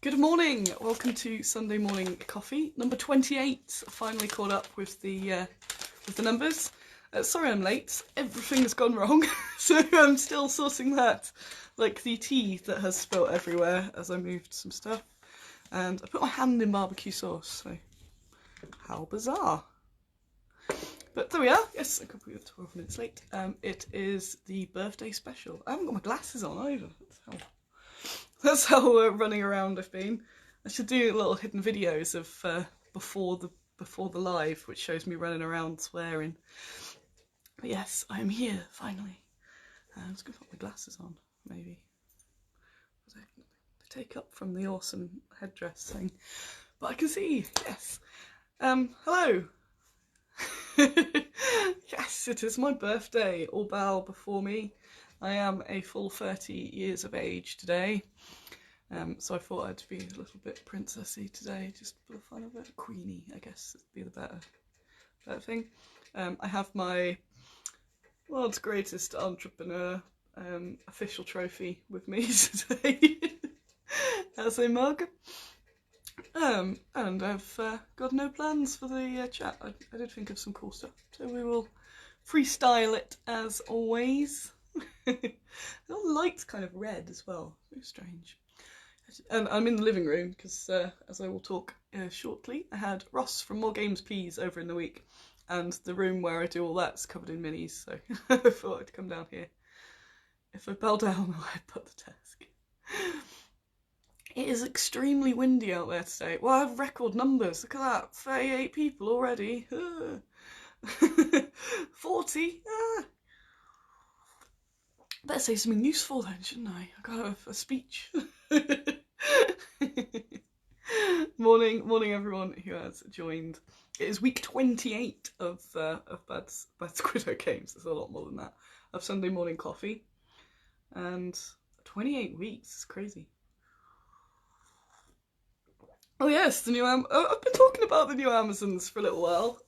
Good morning, welcome to Sunday morning coffee, number 28. I finally caught up with the numbers. Sorry I'm late, everything's gone wrong, so I'm still sorting that. Like the tea that has spilt everywhere as I moved some stuff. And I put my hand in barbecue sauce, so how bizarre. But there we are, yes, I could be 12 minutes late. It is the birthday special. I haven't got my glasses on either. That's how running around I've been. I should do little hidden videos of before the live, which shows me running around swearing. But yes, I'm here finally. I'm just gonna put my glasses on, maybe. They take up from the awesome headdress thing, but I can see. Yes. Hello. Yes, it is my birthday. All bow before me. I am a full 30 years of age today. So I thought I'd be a little bit princessy today, just for the fun of it. Queenie, I guess, would be the better thing. I have my world's greatest entrepreneur official trophy with me today as a mug. And I've got no plans for the chat. I did think of some cool stuff, so we will freestyle it as always. The light's kind of red as well, very strange. And I'm in the living room because, as I will talk shortly, I had Ross from More Games Pea over in the week, and the room where I do all that's covered in minis, so I thought I'd come down here. If I bow down, I'll headbutt the desk. It is extremely windy out there today. Well, I have record numbers. Look at that, 38 people already. 40. Better say something useful then, shouldn't I? I've got a speech. Morning everyone who has joined. It is week 28 of Bad Squiddo Games. There's a lot more than that. Of Sunday morning coffee. And 28 weeks, it's crazy. Oh yes, the new I've been talking about the new Amazons for a little while.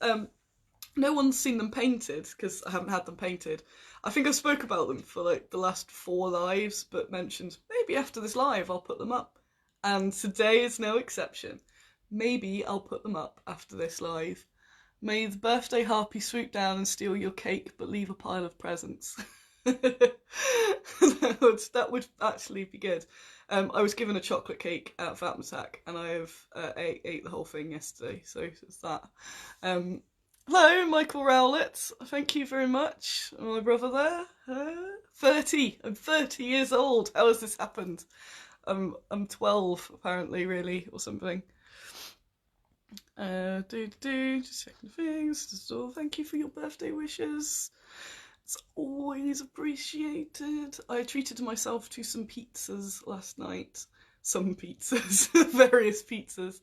No one's seen them painted because I haven't had them painted. I think I spoke about them for like the last 4 lives, but mentioned maybe after this live I'll put them up. And today is no exception. Maybe I'll put them up after this live. May the birthday harpy swoop down and steal your cake, but leave a pile of presents. That would actually be good. I was given a chocolate cake at Vatmatak, and I have ate the whole thing yesterday, so it's that. Hello, Michael Rowlett. Thank you very much. My brother there. 30. I'm 30 years old. How has this happened? I'm 12 apparently, really, or something. Just checking things. So thank you for your birthday wishes. It's always appreciated. I treated myself to some pizzas last night. Some pizzas, various pizzas,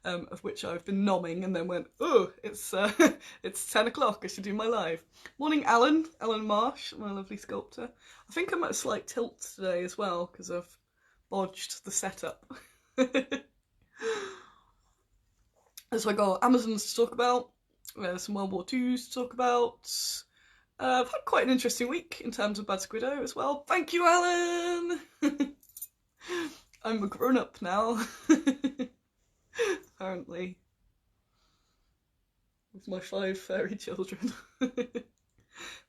of which I've been nomming, and then went, oh, it's 10 o'clock, I should do my live. Morning, Alan Marsh, my lovely sculptor. I think I'm at a slight tilt today as well, because I've bodged the setup. So I got Amazons to talk about, some World War IIs to talk about. I've had quite an interesting week in terms of Bad Squiddo as well. Thank you, Alan! I'm a grown-up now. Apparently. With my 5 furry children.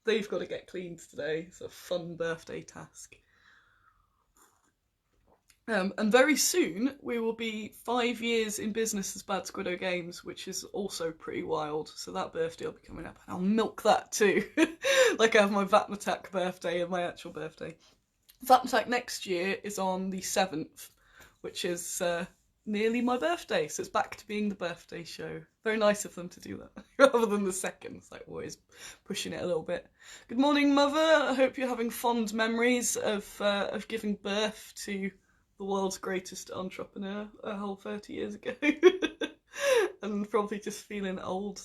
They've got to get cleaned today. It's a fun birthday task. And very soon we will be 5 years in business as Bad Squiddo Games, which is also pretty wild. So that birthday will be coming up, and I'll milk that too. Like I have my Vatmatak birthday and my actual birthday. Vatmatak next year is on the 7th, which is nearly my birthday. So it's back to being the birthday show. Very nice of them to do that, rather than the 2nd. It's like always pushing it a little bit. Good morning, Mother. I hope you're having fond memories of giving birth to the world's greatest entrepreneur a whole 30 years ago. And probably just feeling old.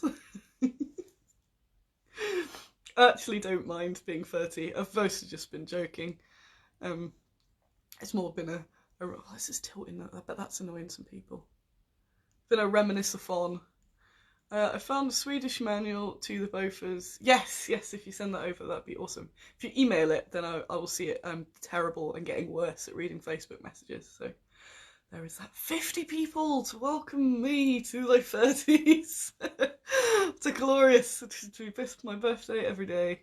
I actually don't mind being 30. I've mostly just been joking. It's more been this is tilting, I bet that's annoying some people. Been a reminisce-a-thon. I found a Swedish manual to the Bofas. Yes, if you send that over, that'd be awesome. If you email it, then I will see it. I'm terrible and getting worse at reading Facebook messages, so there is that 50 people to welcome me to my 30s. It's glorious to be my birthday every day.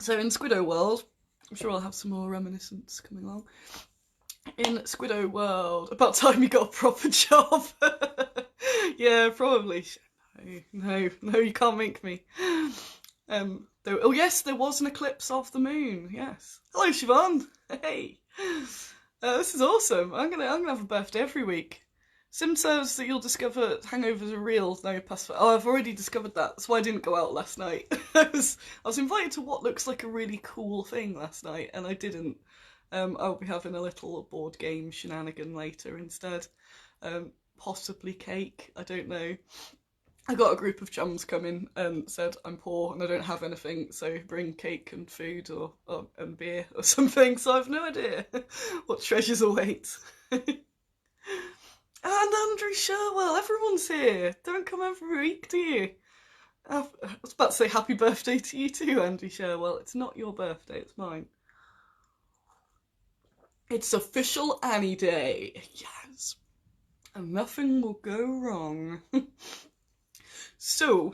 So in Squiddo World, I'm sure I'll have some more reminiscence coming along. In Squiddo World, about time you got a proper job. Yeah, probably. No, you can't make me. Oh yes, there was an eclipse of the moon. Yes. Hello, Siobhan. Hey. This is awesome. I'm gonna have a birthday every week. Sim says that you'll discover hangovers are real. No, oh, I've already discovered that. That's why I didn't go out last night. I was invited to what looks like a really cool thing last night, and I didn't. I'll be having a little board game shenanigan later instead. Possibly cake. I don't know. I got a group of chums coming and said I'm poor and I don't have anything, so bring cake and food or and beer or something. So I've no idea what treasures await. And Andrew Sherwell, everyone's here. Don't come every week, do you? I was about to say happy birthday to you too, Andrew Sherwell. It's not your birthday, it's mine. It's official Annie Day. Yes. And nothing will go wrong. So,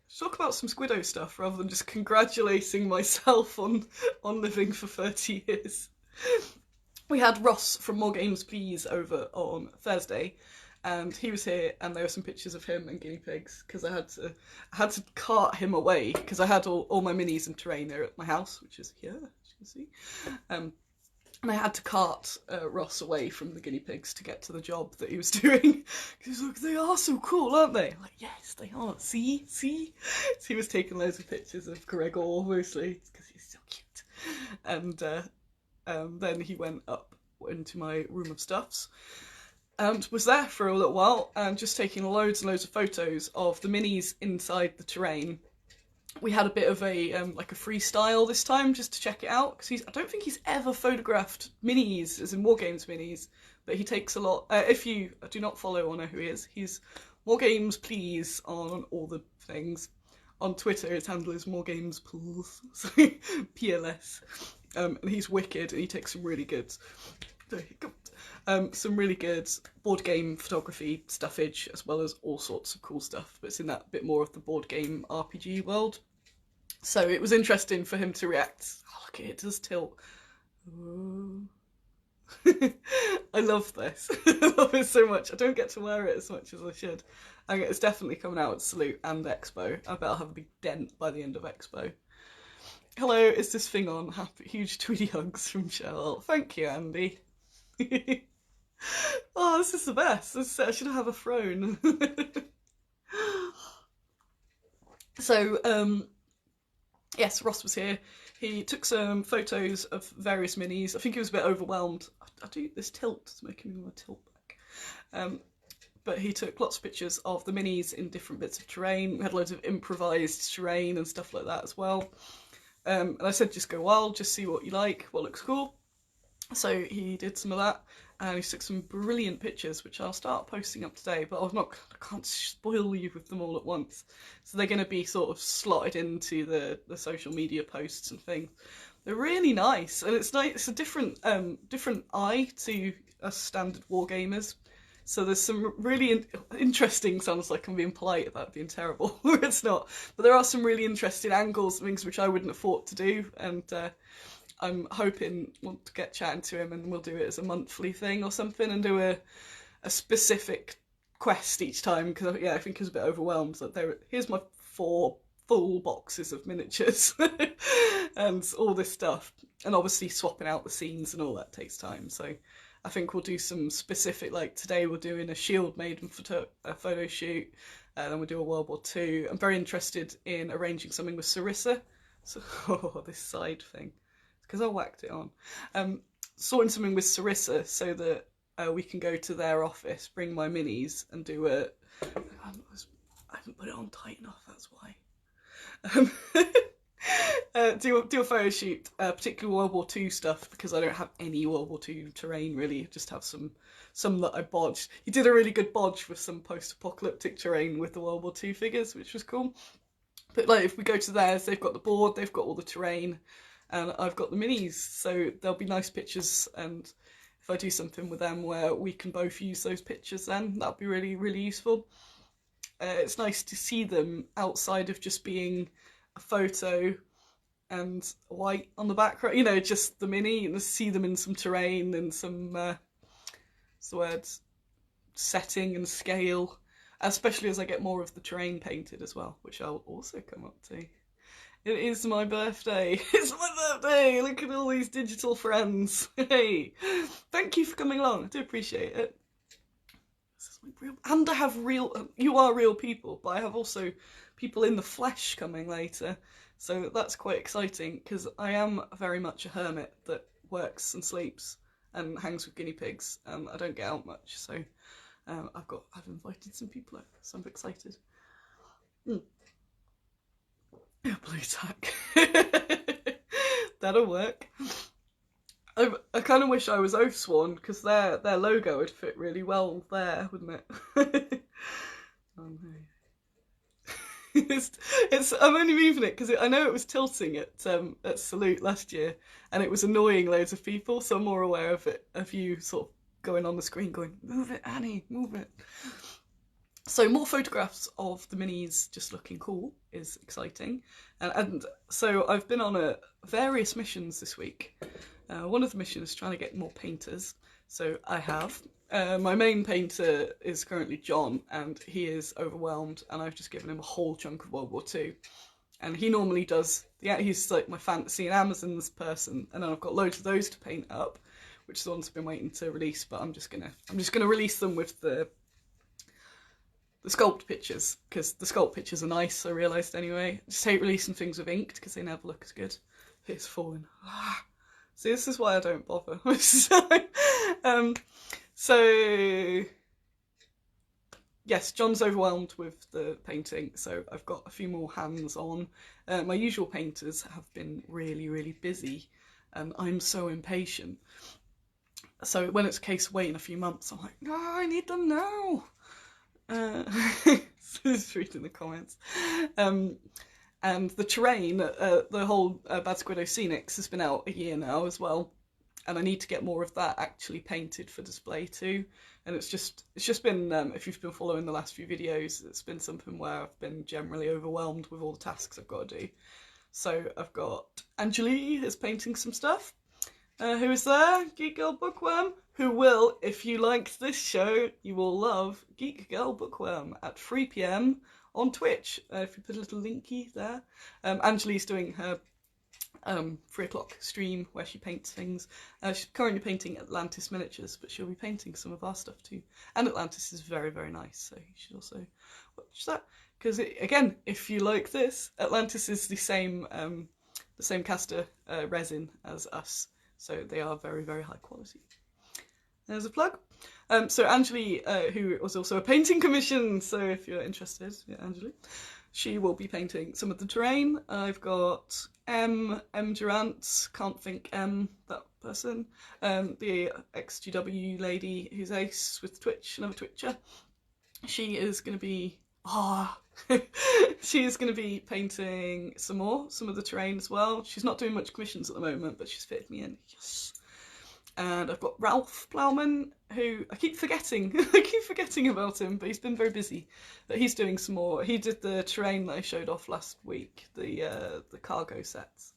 let's talk about some Squiddo stuff rather than just congratulating myself on living for 30 years. We had Ross from More Games Please over on Thursday, and he was here, and there were some pictures of him and guinea pigs because I had to cart him away because I had all my minis and terrain there at my house, which is here, as you can see. And I had to cart Ross away from the guinea pigs to get to the job that he was doing. Because he's like, they are so cool, aren't they? I'm like, yes, they are. See? So he was taking loads of pictures of Gregor, mostly, because he's so cute. And then he went up into my room of stuffs and was there for a little while and just taking loads and loads of photos of the minis inside the terrain. We had a bit of a like a freestyle this time just to check it out because I don't think he's ever photographed minis, as in War Games minis, but he takes a lot. If you do not follow or know who he is, he's More Games Please on all the things. On Twitter, his handle is More Games Pools, so PLS. And he's wicked, and he takes some really good. Some really good board game photography stuffage, as well as all sorts of cool stuff, but it's in that bit more of the board game RPG world. So it was interesting for him to react. Oh, look at it, it does tilt. I love this. I love it so much. I don't get to wear it as much as I should. And it's definitely coming out at Salute and Expo. I bet I'll have a big dent by the end of Expo. Hello, is this thing on? Happy huge Tweety hugs from Cheryl. Thank you, Andy. Oh, this is the best. I should have a throne. So, yes, Ross was here. He took some photos of various minis. I think he was a bit overwhelmed. I do this tilt. It's making me want to tilt back. But he took lots of pictures of the minis in different bits of terrain. We had loads of improvised terrain and stuff like that as well. And I said, just go wild, just see what you like, what looks cool. So he did some of that, and he took some brilliant pictures, which I'll start posting up today, but I can't spoil you with them all at once. So they're going to be sort of slotted into the social media posts and things. They're really nice, and it's nice. It's a different eye to us standard wargamers. So there's some really interesting, sounds like I'm being polite about being terrible, it's not, but there are some really interesting angles and things which I wouldn't have thought to do, and I'm hoping we'll get chatting to him and we'll do it as a monthly thing or something and do a specific quest each time, because yeah, I think he was a bit overwhelmed. Like, here's my 4 full boxes of miniatures and all this stuff, and obviously swapping out the scenes and all that takes time. So I think we'll do some specific, like today we're doing a Shield Maiden photo shoot, then we'll do a World War II. I'm very interested in arranging something with Sarissa. So, this side thing, because I whacked it on. Sorting something with Sarissa so that we can go to their office, bring my minis, and do I haven't put it on tight enough, that's why. Do a photo shoot, particularly World War II stuff, because I don't have any World War II terrain really. Just have some that I bodged. He did a really good bodge with some post-apocalyptic terrain with the World War II figures, which was cool. But like, if we go to theirs, they've got the board, they've got all the terrain, and I've got the minis, so there'll be nice pictures, and if I do something with them where we can both use those pictures, then that'd be really, really useful. It's nice to see them outside of just being a photo and white on the background, you know, just the mini, and see them in some terrain and some, what's the word, setting and scale, especially as I get more of the terrain painted as well, which I'll also come up to. It is my birthday. It's my birthday. Look at all these digital friends. Hey, thank you for coming along. I do appreciate it. This is my real, and I have real, you are real people, but I have also people in the flesh coming later. So that's quite exciting, because I am very much a hermit that works and sleeps and hangs with guinea pigs. I don't get out much, so I've invited some people over, so I'm excited. Yeah, blue tack. That'll work. I kind of wish I was Oathsworn, because their logo would fit really well there, wouldn't it? Oh no. I'm only moving it because I know it was tilting at Salute last year, and it was annoying loads of people, so I'm more aware of it, of you sort of going on the screen going, move it, Annie, move it. So more photographs of the minis just looking cool is exciting. And so I've been on various missions this week. One of the missions is trying to get more painters. So I have. My main painter is currently John, and he is overwhelmed, and I've just given him a whole chunk of World War II. And he normally does, he's like my fantasy and Amazons person, and then I've got loads of those to paint up, which is the ones I've been waiting to release, but I'm just gonna release them with the sculpt pictures, because the sculpt pictures are nice, I realised anyway. I just hate releasing things with inked, because they never look as good. It's falling. See, this is why I don't bother. So, yes, John's overwhelmed with the painting, so I've got a few more hands on. My usual painters have been really, really busy, and I'm so impatient. So when it's a case of waiting a few months, I'm like, no, I need them now. Just reading the comments. And the terrain, the whole Bad Squiddo Scenics has been out a year now as well, and I need to get more of that actually painted for display too. And it's just been, if you've been following the last few videos, it's been something where I've been generally overwhelmed with all the tasks I've got to do. So I've got Angeli is painting some stuff. Who is there? Geek Girl Bookworm, who will, if you liked this show, you will love Geek Girl Bookworm at 3 PM on Twitch. If you put a little linky there. Angeli's doing her 3 o'clock stream where she paints things. She's currently painting Atlantis miniatures, but she'll be painting some of our stuff too. And Atlantis is very, very nice, so you should also watch that. Because again, if you like this, Atlantis is the same caster resin as us. So they are very, very high quality. There's a plug. So Angeli, who was also a painting commission, so if you're interested, yeah, Angeli, she will be painting some of the terrain. I've got M Durant, can't think that person, the XGW lady who's ace with Twitch, another Twitcher. She is going to be, she is going to be painting some of the terrain as well. She's not doing much commissions at the moment, but she's fitted me in. Yes. And I've got Ralph Plowman, who I keep forgetting. I keep forgetting about him, but he's been very busy. But he's doing some more. He did the terrain that I showed off last week, the cargo sets.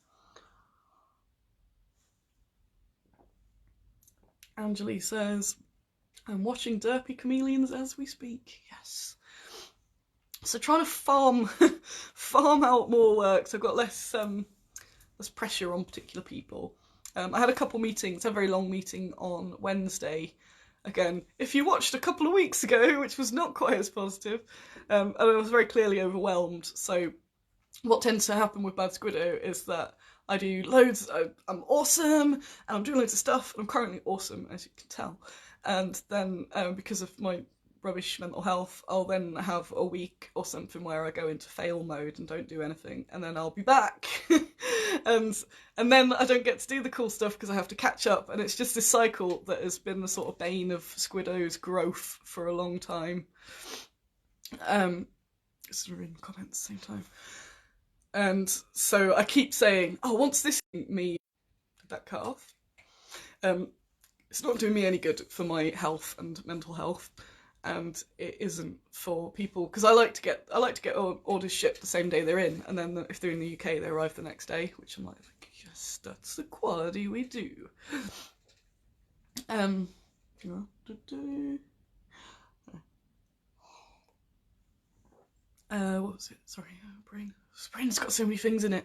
Angeli says, I'm watching Derpy Chameleons as we speak. Yes. So trying to farm out more work, so I've got less pressure on particular people. I had a couple meetings, a very long meeting on Wednesday. Again, if you watched a couple of weeks ago, which was not quite as positive, and I was very clearly overwhelmed. So what tends to happen with Bad Squiddo is that I do loads, I'm awesome, and I'm doing loads of stuff, and I'm currently awesome, as you can tell. And then, because of my rubbish mental health, I'll then have a week or something where I go into fail mode and don't do anything, and then I'll be back. and then I don't get to do the cool stuff because I have to catch up, and it's just this cycle that has been the sort of bane of Squiddo's growth for a long time. Just reading comments at the same time. And so I keep saying, oh, once this me, did that cut off? it's not doing me any good for my health and mental health, and it isn't for people, because I like to get orders shipped the same day they're in, and then if they're in the UK they arrive the next day, which I'm like, yes, that's the quality we do. What was it? Sorry, brain's got so many things in it.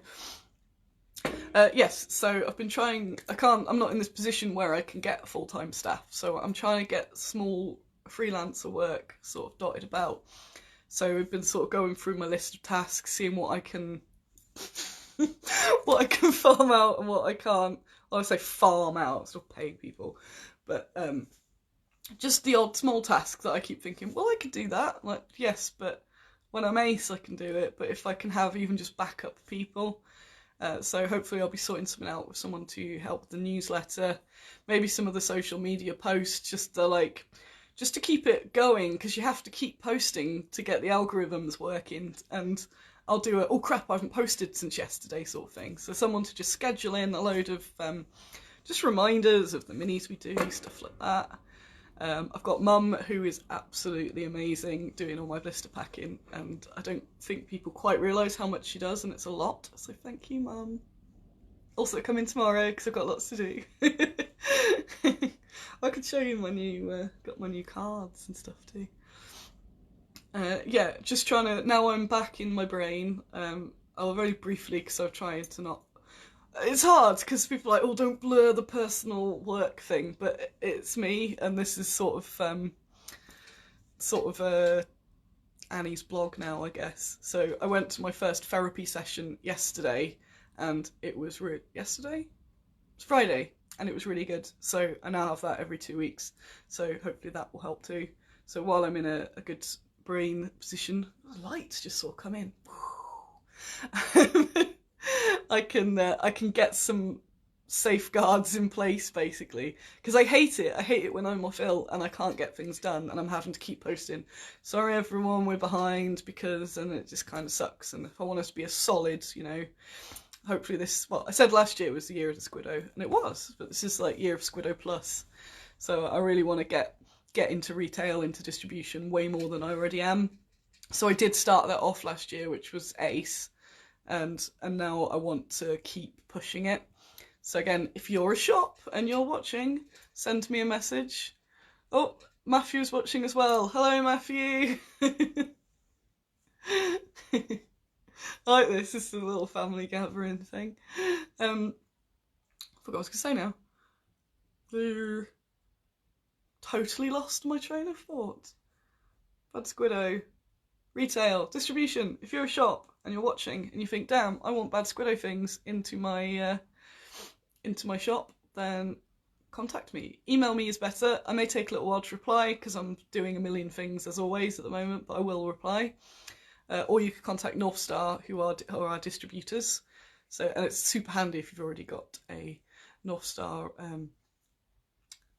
Yes, so I've been trying, I'm not in this position where I can get full-time staff, so I'm trying to get small freelancer work sort of dotted about. So we've been sort of going through my list of tasks, seeing what I can what I can farm out and what I can't. Well, I say farm out, still paying people, but just the odd small task that I keep thinking, well, I could do that. Like, yes, but when I'm ace, I can do it. But if I can have even just backup people. So hopefully I'll be sorting something out with someone to help with the newsletter, maybe some of the social media posts, just to keep it going, because you have to keep posting to get the algorithms working. And I'll do oh crap, I haven't posted since yesterday sort of thing. So someone to just schedule in a load of just reminders of the minis we do, stuff like that. I've got Mum, who is absolutely amazing, doing all my blister packing, and I don't think people quite realise how much she does, and it's a lot, so thank you, Mum. Also come in tomorrow, because I've got lots to do. I could show you my new, got my new cards and stuff too. Yeah, just trying to, now I'm back in my brain, I'll very briefly, because I've tried to not, it's hard because people are like, oh, don't blur the personal work thing, but it's me, and this is sort of Annie's blog now, I guess. So I went to my first therapy session yesterday, and it was yesterday? It's Friday, and it was really good. So I now have that every 2 weeks. So hopefully that will help too. So while I'm in a good brain position, the lights just sort of come in. I can get some safeguards in place, basically, because I hate it when I'm off ill and I can't get things done and I'm having to keep posting, sorry everyone, we're behind, and it just kind of sucks. And if I want us to be a solid, you know, hopefully this, well, I said last year was the year of the Squiddo, and it was, but this is like year of Squiddo plus, so I really want to get into retail, into distribution way more than I already am. So I did start that off last year, which was ace. And now I want to keep pushing it. So again, if you're a shop and you're watching, send me a message. Oh, Matthew's watching as well. Hello, Matthew. I like this. This is a little family gathering thing. I forgot what I was going to say now. Totally lost my train of thought. Bad Squiddo. Retail, distribution. If you're a shop and you're watching and you think, damn, I want Bad Squiddo things into my shop, then contact me. Email me is better. I may take a little while to reply because I'm doing a million things as always at the moment, but I will reply. Or you can contact North Star, who are our distributors. So, and it's super handy if you've already got a North Star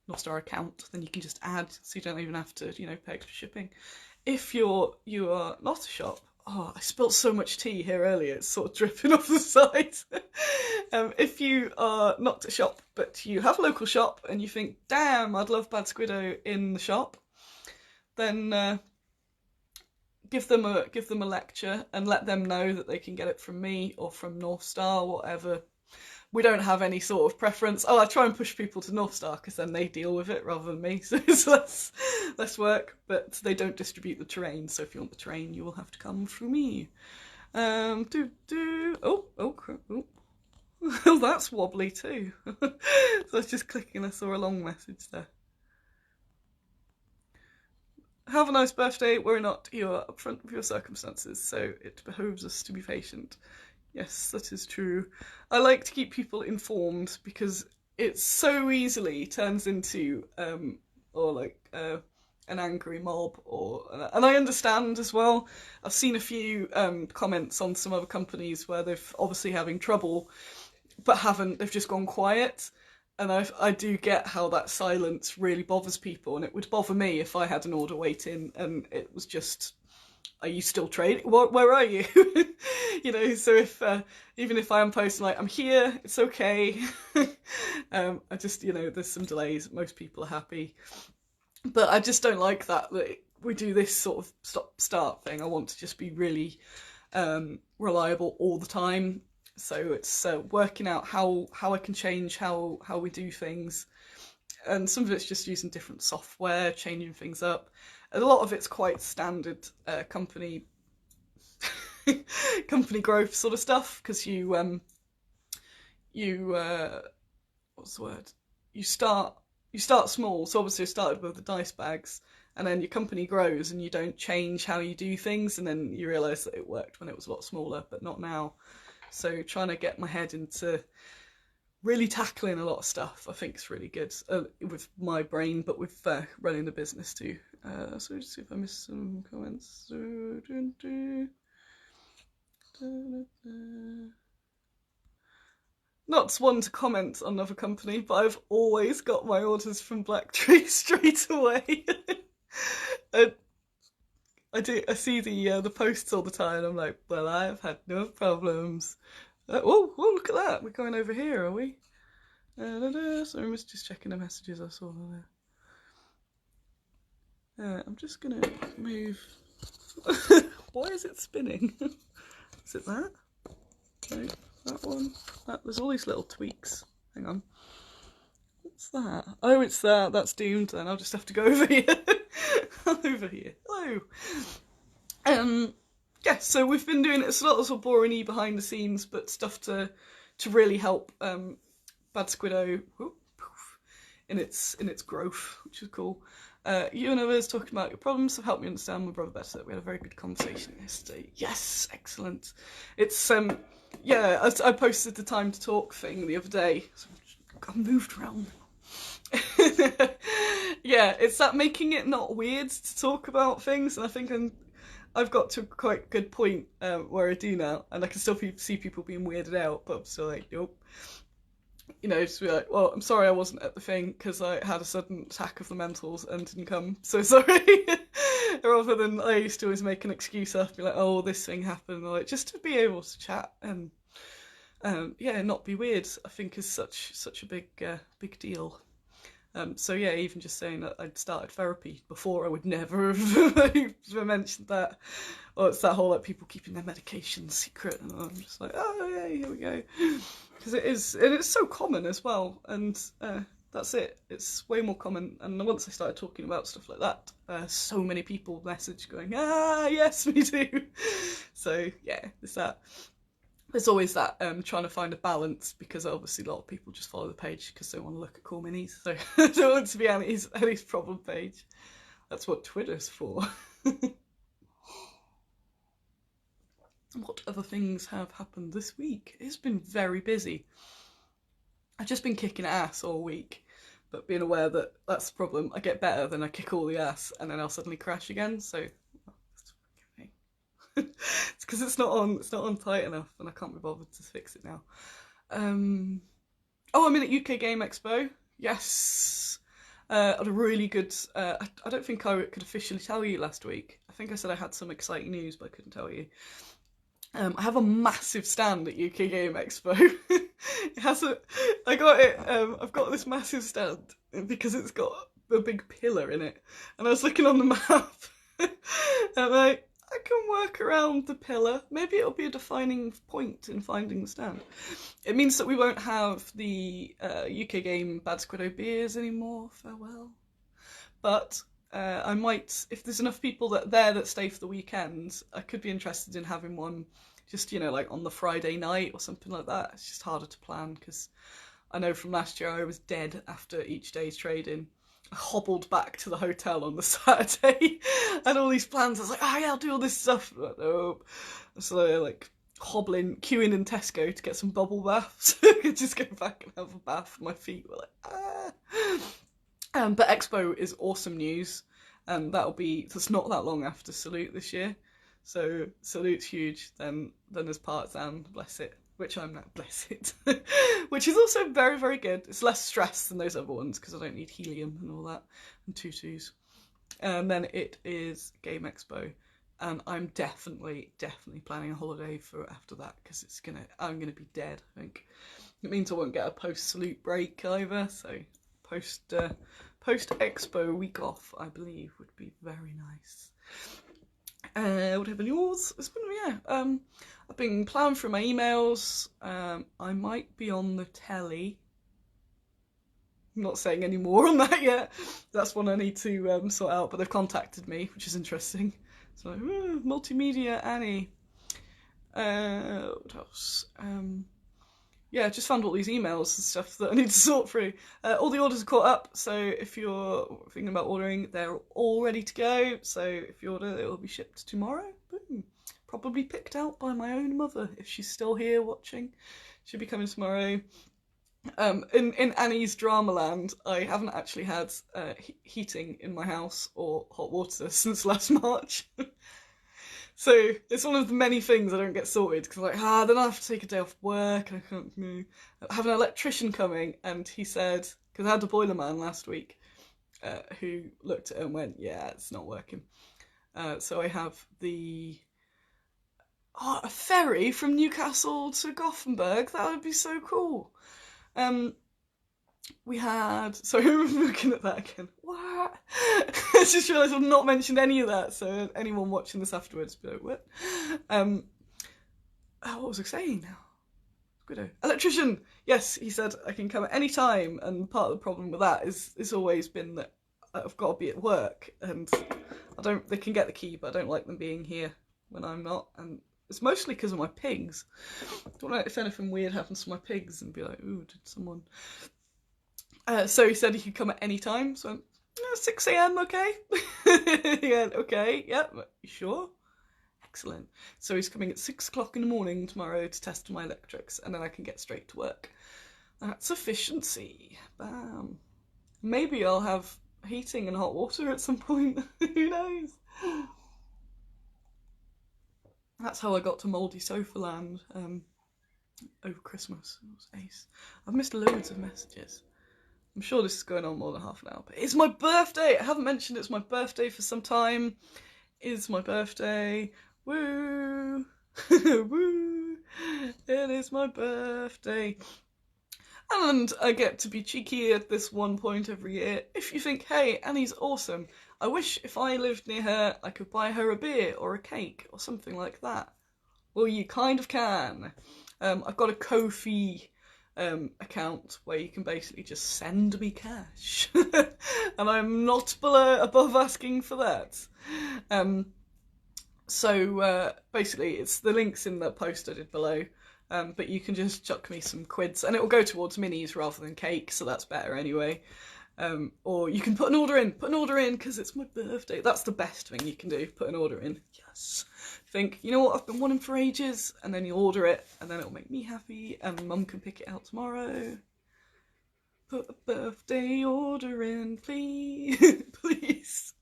account, then you can just add, so you don't even have to, you know, pay extra shipping. If you are not a shop, oh, I spilled so much tea here earlier, it's sort of dripping off the side. If you are not a shop, but you have a local shop and you think, damn, I'd love Bad Squiddo in the shop, then give them a lecture and let them know that they can get it from me or from North Star, whatever. We don't have any sort of preference. Oh, I try and push people to North Star because then they deal with it rather than me, so it's less work, but they don't distribute the terrain, so if you want the terrain you will have to come through me. Oh, that's wobbly too. So I was just clicking, I saw a long message there. Have a nice birthday. We're not here upfront with your circumstances, so it behoves us to be patient. Yes, that is true. I like to keep people informed because it so easily turns into an angry mob, and I understand as well. I've seen a few comments on some other companies where they've obviously having trouble, but they've just gone quiet, and I do get how that silence really bothers people, and it would bother me if I had an order waiting and it was just are you still trading? Where are you? You know, so if even if I am posting like I'm here, it's okay. I just, you know, there's some delays. Most people are happy, but I just don't like that we do this sort of stop-start thing. I want to just be really reliable all the time. So it's working out how I can change how we do things, and some of it's just using different software, changing things up. And a lot of it's quite standard company growth sort of stuff, because you what's the word? You start small. So obviously I started with the dice bags, and then your company grows and you don't change how you do things, and then you realise that it worked when it was a lot smaller, but not now. So trying to get my head into really tackling a lot of stuff, I think is really good with my brain, but with running the business too. So let's see if I missed some comments. Not one to comment on another company, but I've always got my orders from J Straightaway. And I see the posts all the time, and I'm like, well, I've had no problems. Oh, look at that! We're going over here, are we? Sorry, I'm just checking the messages I saw there. I'm just gonna move. Why is it spinning? Is it that? No, that one. There's all these little tweaks. Hang on. What's that? Oh, it's that. That's doomed. Then I'll just have to go over here. Over here. Hello. Yeah. So we've been doing it's a lot of sort of boring behind the scenes, but stuff to really help Bad Squiddo in its growth, which is cool. You and others talking about your problems have helped me understand my brother better. We had a very good conversation yesterday. Yes, excellent. It's yeah, I posted the time to talk thing the other day. So I moved around. Yeah, it's that making it not weird to talk about things, and I think I've got to a quite good point where I do now, and I can still see people being weirded out, but I'm still like, nope. You know, just be like, well, I'm sorry I wasn't at the thing because I had a sudden attack of the mentals and didn't come, so sorry. Rather than I used to always make an excuse up, be like, oh, this thing happened, or like, just to be able to chat and yeah, not be weird, I think is such a big deal. So yeah, even just saying that I'd started therapy before, I would never have mentioned that. Or it's that whole like people keeping their medication secret, and I'm just like, oh yeah, here we go. Because it is, and it's so common as well, and that's it. It's way more common. And once I started talking about stuff like that, so many people message going, yes, me too. So yeah, it's that. There's always that trying to find a balance, because obviously a lot of people just follow the page because they want to look at cool minis. So I don't want to be Annie's problem page. That's what Twitter's for. What other things have happened this week? It's been very busy. I've just been kicking ass all week, but being aware that that's the problem. I get better, then I kick all the ass, and then I'll suddenly crash again. So it's because it's not on tight enough, and I can't be bothered to fix it now. Oh, I'm in at UK Game Expo. Yes. I had a really good. I don't think I could officially tell you last week. I think I said I had some exciting news, but I couldn't tell you. I have a massive stand at UK Game Expo. I got it. I've got this massive stand because it's got a big pillar in it, and I was looking on the map, and I can work around the pillar. Maybe it'll be a defining point in finding the stand. It means that we won't have the UK Game Bad Squiddo beers anymore. Farewell. But I might, if there's enough people that stay for the weekend, I could be interested in having one just, you know, like on the Friday night or something like that. It's just harder to plan because I know from last year I was dead after each day's trading. I hobbled back to the hotel on the Saturday and all these plans. I was like, oh yeah, I'll do all this stuff. But nope. So like queuing in Tesco to get some bubble baths. I could just go back and have a bath. My feet were like, ah. But Expo is awesome news. That's not that long after Salute this year. So Salute's huge. Then there's Partisan, bless it. Which I'm not, bless it. Which is also very, very good. It's less stress than those other ones because I don't need helium and all that, and tutus. And then it is Game Expo. and I'm definitely planning a holiday for after that, because I'm gonna be dead, I think. It means I won't get a post-salute break either, so post-expo week off, I believe, would be very nice. Whatever yours? It's been, I've been plowing through my emails. I might be on the telly. I'm not saying any more on that yet. That's one I need to sort out, but they've contacted me, which is interesting. So, Multimedia Annie. What else? Yeah, just found all these emails and stuff that I need to sort through. All the orders are caught up, so if you're thinking about ordering, they're all ready to go. So if you order, it will be shipped tomorrow. Boom. Probably picked out by my own mother, if she's still here watching. She'll be coming tomorrow. In Annie's Dramaland, I haven't actually had heating in my house or hot water since last March. So it's one of the many things I don't get sorted, because then I have to take a day off work and I can't I have an electrician coming, and he said, because I had a boiler man last week who looked at it and went, yeah, it's not working. So I have a ferry from Newcastle to Gothenburg. That would be so cool. We had, sorry, I'm looking at that again. What? I just realised I've not mentioned any of that, so anyone watching this afterwards, be like, what? What was I saying now? Good. Electrician! Yes, he said I can come at any time, and part of the problem with that is it's always been that I've got to be at work, and they can get the key, but I don't like them being here when I'm not, and it's mostly because of my pigs. I don't know if anything weird happens to my pigs and be like, ooh, did someone... So he said he could come at any time, so 6 a.m, okay? Yeah, okay, yeah, you sure? Excellent. So he's coming at 6 o'clock in the morning tomorrow to test my electrics, and then I can get straight to work. That's efficiency. Bam. Maybe I'll have heating and hot water at some point. Who knows? That's how I got to Mouldy Sofa Land over Christmas. It was ace. I've missed loads of messages. I'm sure this is going on more than half an hour, but it's my birthday! I haven't mentioned it's my birthday for some time. It's my birthday. Woo! Woo! It is my birthday. And I get to be cheeky at this one point every year. If you think, hey, Annie's awesome, I wish if I lived near her, I could buy her a beer or a cake or something like that. Well, you kind of can. I've got a Ko-fi account where you can basically just send me cash. And I'm not above asking for that. So basically, it's the links in the post I did below. But you can just chuck me some quids, and it will go towards minis rather than cake, so that's better anyway. Or you can put an order in, because it's my birthday. That's the best thing you can do, put an order in. Yes. Think, you know what, I've been wanting for ages, and then you order it, and then it'll make me happy, and Mum can pick it out tomorrow. Put a birthday order in, please. Please.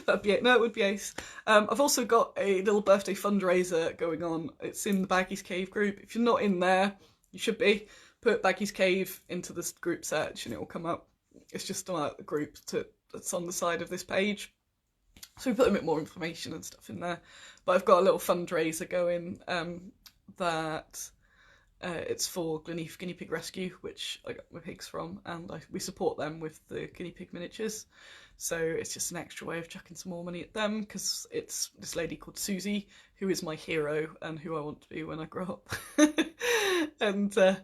That'd be it. No, it would be ace. I've also got a little birthday fundraiser going on. It's in the Baggy's Cave group. If you're not in there, you should be. Put Baggy's Cave into this group search and it will come up. It's just a group that's on the side of this page. So we put a bit more information and stuff in there. But I've got a little fundraiser going that it's for Gleneath Guinea Pig Rescue, which I got my pigs from, and we support them with the guinea pig miniatures. So it's just an extra way of chucking some more money at them, because it's this lady called Susie, who is my hero and who I want to be when I grow up. And so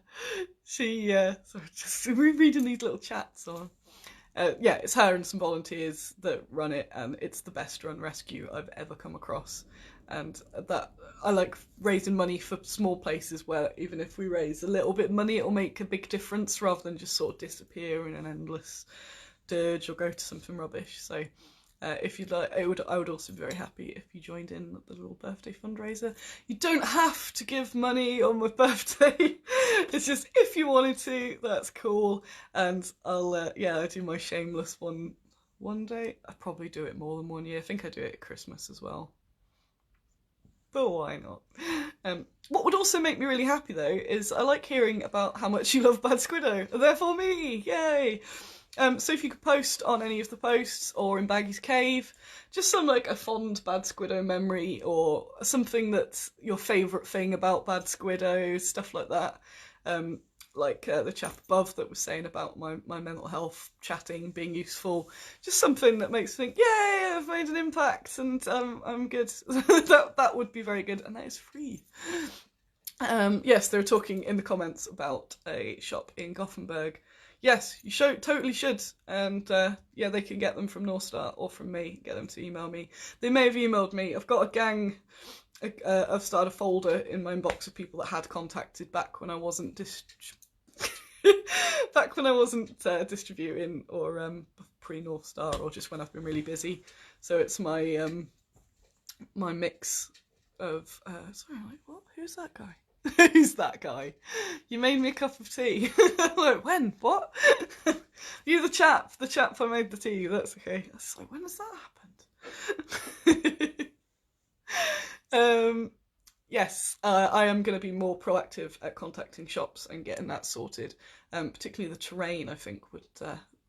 just reading these little chats on. Yeah, it's her and some volunteers that run it, and it's the best run rescue I've ever come across. And that I like raising money for small places where even if we raise a little bit of money, it'll make a big difference rather than just sort of disappear in an endless dirge or go to something rubbish. So if you'd like, I would also be very happy if you joined in the little birthday fundraiser. You don't have to give money on my birthday. It's just if you wanted to, that's cool. And I'll I do my shameless one day. I probably do it more than 1 year. I think I do it at Christmas as well. But why not? What would also make me really happy though is I like hearing about how much you love Bad Squiddo, and therefore me, yay! So if you could post on any of the posts or in Baggy's Cave, just some like a fond Bad Squiddo memory or something that's your favourite thing about Bad Squiddo, stuff like that. Like the chap above that was saying about my mental health chatting being useful. Just something that makes me think, yay, I've made an impact and I'm good. That would be very good, and that is free. Yes, they were talking in the comments about a shop in Gothenburg. Yes, you totally should, and yeah, they can get them from North Star or from me, get them to email me. They may have emailed me. I've got a gang, I've started a folder in my inbox of people that had contacted back when I wasn't distributing or pre-North Star, or just when I've been really busy. So it's my my mix of, sorry, like, what? Who's that guy? Who's that guy? You made me a cup of tea. Like, when? What? You're the chap I made the tea. That's okay. I was like, when has that happened? Yes, I am going to be more proactive at contacting shops and getting that sorted. Particularly the terrain, I think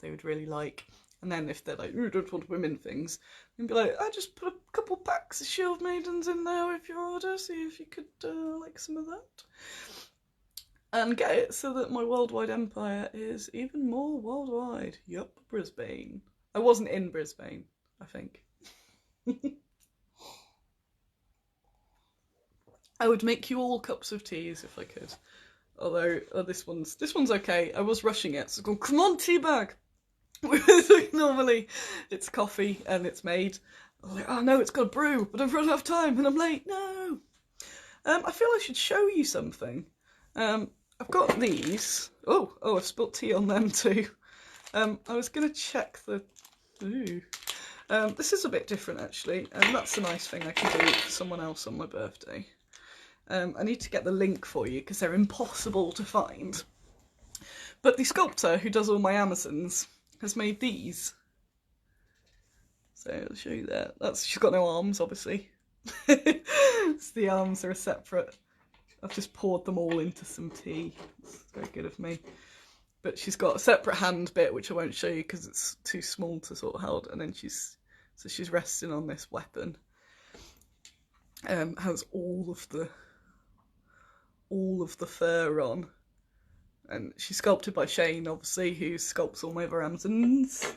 they would really like. And then if they're like, "Ooh, don't want women things," then be like, "I just put a couple packs of Shield Maidens in there with your order. See if you could like some of that." And get it so that my worldwide empire is even more worldwide. Yup, Brisbane. I wasn't in Brisbane, I think. I would make you all cups of teas if I could. Although this one's okay. I was rushing it, so I go, "Come on, tea bag." Normally it's coffee and it's made. I'm like, oh no, it's got a brew, but I've run out of time and I'm late. No. I feel I should show you something. I've got these. Oh, I've spilt tea on them too. I was gonna check the. Ooh. This is a bit different actually, and that's a nice thing I can do for someone else on my birthday. I need to get the link for you because they're impossible to find. But the sculptor who does all my Amazons has made these. So I'll show you that. She's got no arms, obviously. So the arms are a separate. I've just poured them all into some tea. It's very good of me. But she's got a separate hand bit, which I won't show you because it's too small to sort of hold. And then she's resting on this weapon. Has all of the fur on. And she's sculpted by Shane, obviously, who sculpts all my other Amazons.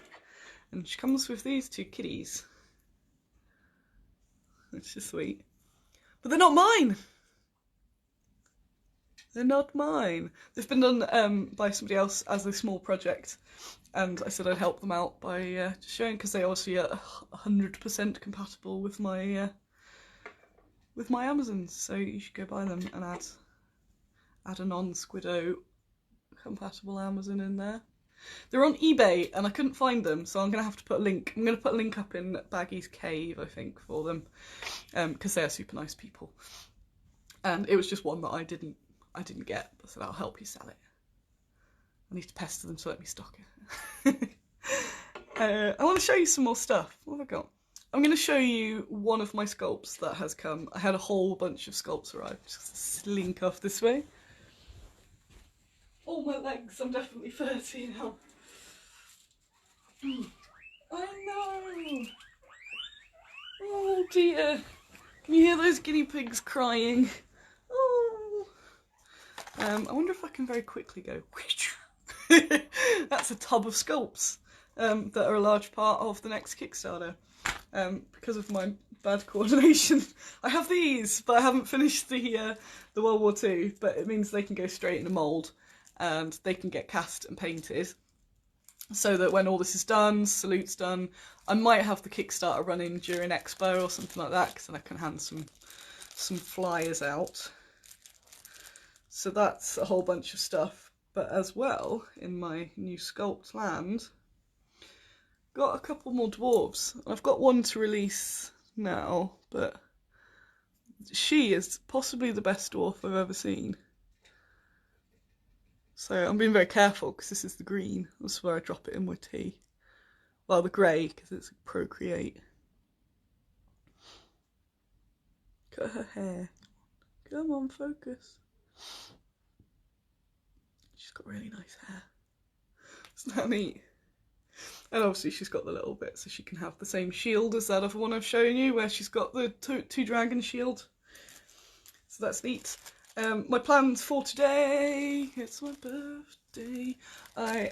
And she comes with these two kitties. It's just sweet. But they're not mine! They're not mine. They've been done by somebody else as a small project. And I said I'd help them out by just showing, because they obviously are 100% compatible with my Amazons. So you should go buy them and add a non-Squiddo compatible Amazon in there. They're on eBay and I couldn't find them, so I'm gonna have to put a link. I'm gonna put a link up in Baggy's Cave, I think, for them, because they are super nice people. And it was just one that I didn't get. I said I'll help you sell it. I need to pester them to let me stock it. I want to show you some more stuff. What have I got? I'm going to show you one of my sculpts that has come. I had a whole bunch of sculpts arrive. Just slink off this way. Oh, my legs, I'm definitely 30 now. I know. Oh dear. Can you hear those guinea pigs crying? Oh. I wonder if I can very quickly go. That's a tub of sculpts that are a large part of the next Kickstarter. Because of my bad coordination. I have these, but I haven't finished the World War II, but it means they can go straight in a mould and they can get cast and painted. So that when all this is done, Salute's done, I might have the Kickstarter running during Expo or something like that, because then I can hand some flyers out. So that's a whole bunch of stuff. But as well, in my new sculpt land, got a couple more dwarves. I've got one to release now, but she is possibly the best dwarf I've ever seen. So I'm being very careful because this is the green. That's where I drop it in my tea. Well, the grey because it's Procreate. Look at her hair. Come on, focus. She's got really nice hair. Isn't that neat? And obviously she's got the little bit so she can have the same shield as that other one I've shown you, where she's got the two dragon shield. So that's neat. My plans for today, it's my birthday. I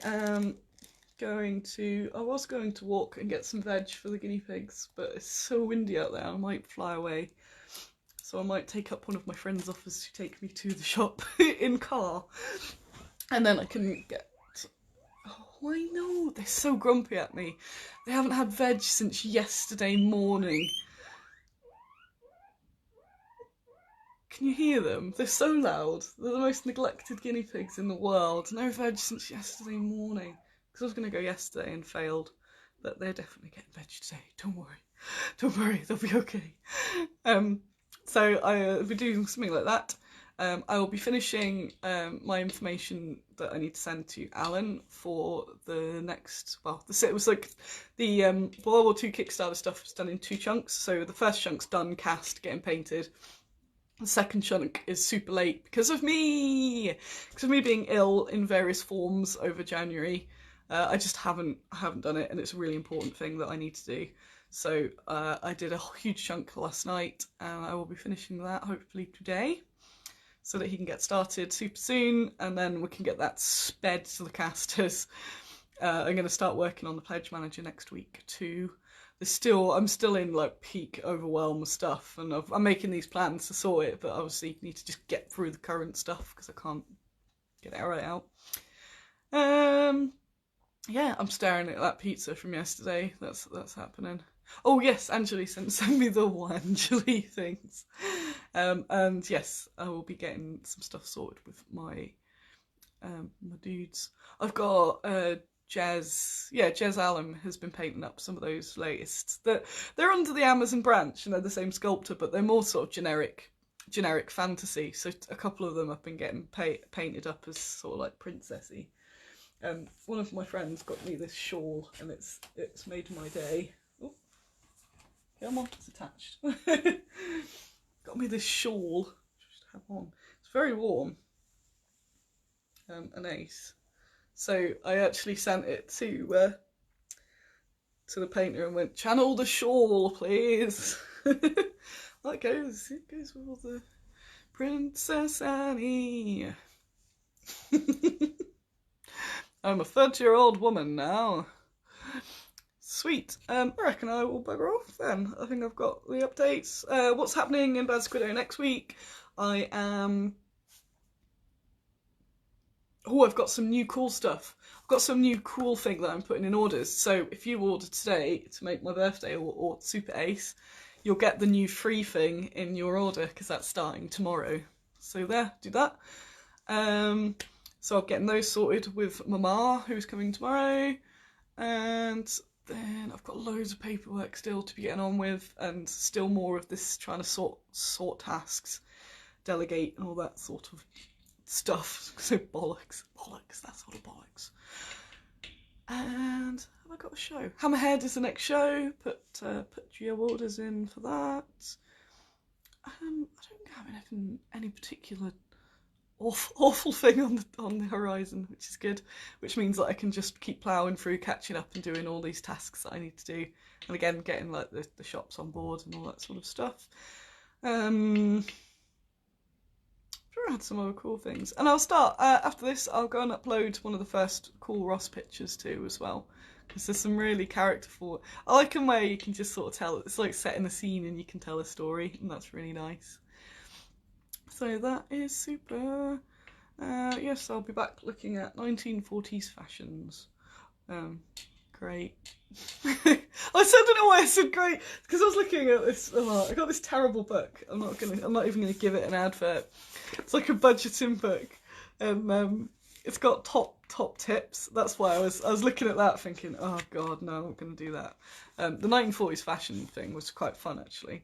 was going to walk and get some veg for the guinea pigs, but it's so windy out there, I might fly away. So I might take up one of my friend's offers to take me to the shop in car. And then I can get... Oh, I know, they're so grumpy at me. They haven't had veg since yesterday morning. Can you hear them? They're so loud. They're the most neglected guinea pigs in the world. No veg since yesterday morning. Because I was going to go yesterday and failed. But they're definitely getting veg today. Don't worry. Don't worry, they'll be okay. So I'll be doing something like that. I will be finishing my information that I need to send to Alan for the next, well, it was like the World War II Kickstarter stuff was done in 2 chunks. So the first chunk's done, cast, getting painted. The second chunk is super late because of me being ill in various forms over January. I just haven't done it, and it's a really important thing that I need to do. So I did a huge chunk last night, and I will be finishing that hopefully today, so that he can get started super soon, and then we can get that sped to the casters. I'm going to start working on the pledge manager next week too. I'm still in like peak overwhelm with stuff, and I'm making these plans to sort it, but obviously need to just get through the current stuff because I can't get it right out. Yeah, I'm staring at that pizza from yesterday. That's happening. Oh yes, Angeli sent me the Angeli things. And yes, I will be getting some stuff sorted with my my dudes. I've got Jez Allen has been painting up some of those latest. They're under the Amazon branch and they're the same sculptor, but they're more sort of generic fantasy. So a couple of them have been getting painted up as sort of like princessy. One of my friends got me this shawl, and it's made my day. Oh, come on, it's attached. Got me this shawl just to have on. It's very warm. An ace. So I actually sent it to the painter and went, channel the shawl, please. That goes with all the Princess Annie. I'm a 30-year-old woman now. Sweet. I reckon I will bugger off then. I think I've got the updates. What's happening in Bad Squiddo next week? I've got some new cool stuff. I've got some new cool thing that I'm putting in orders. So if you order today to make my birthday or Super Ace, you'll get the new free thing in your order because that's starting tomorrow. So there, do that. So I'm getting those sorted with Mama, who's coming tomorrow. And then I've got loads of paperwork still to be getting on with, and still more of this trying to sort tasks, delegate and all that sort of stuff. So bollocks, that sort of bollocks. And have I got a show? Hammerhead is the next show. Put geo orders in for that. I don't have any particular awful thing on the horizon, which is good. Which means that I can just keep ploughing through, catching up and doing all these tasks that I need to do. And again, getting like the shops on board and all that sort of stuff. I had some other cool things, and I'll start after this. I'll go and upload one of the first cool Ross pictures too as well, because there's some really characterful. I like them where you can just sort of tell it's like setting a scene and you can tell a story, and that's really nice. So that is super. Yes, I'll be back looking at 1940s fashions. Great. I don't know why I said great, because I was looking at this. I got this terrible book. I'm not even gonna give it an advert. It's like a budgeting book, and it's got top tips. That's why I was looking at that, thinking, oh god, no, I'm not gonna do that. The 1940s fashion thing was quite fun actually.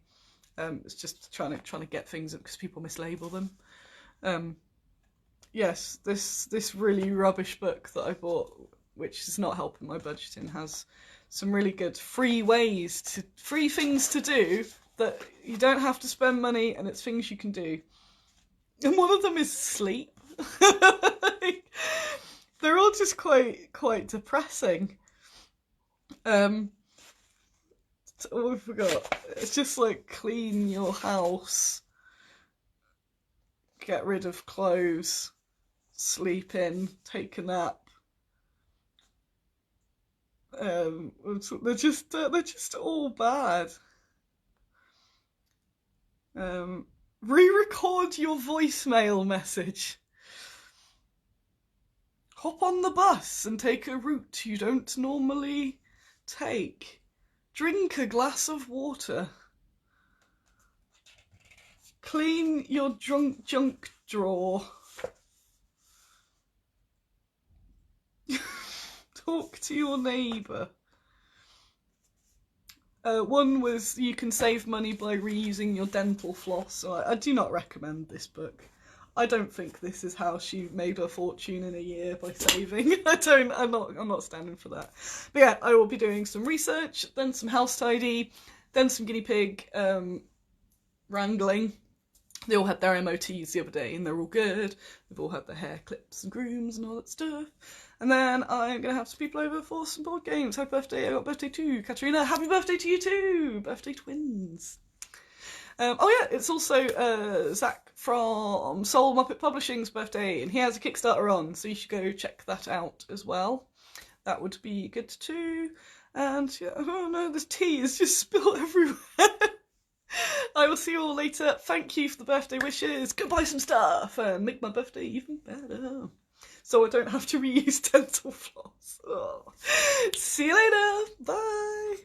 It's just trying to get things up because people mislabel them. Yes, this really rubbish book that I bought, which is not helping my budgeting, has some really good free things to do that you don't have to spend money, and it's things you can do. And one of them is sleep. They're all just quite depressing. Oh, I forgot. It's just like clean your house, get rid of clothes, sleep in, take a nap. They're just all bad. Re-record your voicemail message. Hop on the bus and take a route you don't normally take. Drink a glass of water. Clean your junk drawer. Talk to your neighbour. One was you can save money by reusing your dental floss. So I do not recommend this book. I don't think this is how she made her fortune in a year by saving. I'm not standing for that. But yeah, I will be doing some research, then some house tidy, then some guinea pig wrangling. They all had their MOTs the other day and they're all good. They've all had their hair clips and grooms and all that stuff. And then I'm going to have some people over for some board games. Happy birthday, I got birthday too. Katrina, happy birthday to you too. Birthday twins. Oh yeah, it's also Zach from Soul Muppet Publishing's birthday, and he has a Kickstarter on, so you should go check that out as well. That would be good too. And yeah, oh no, this tea is just spilled everywhere. I will see you all later. Thank you for the birthday wishes. Go buy some stuff and make my birthday even better, so I don't have to reuse dental floss. Oh. See you later. Bye.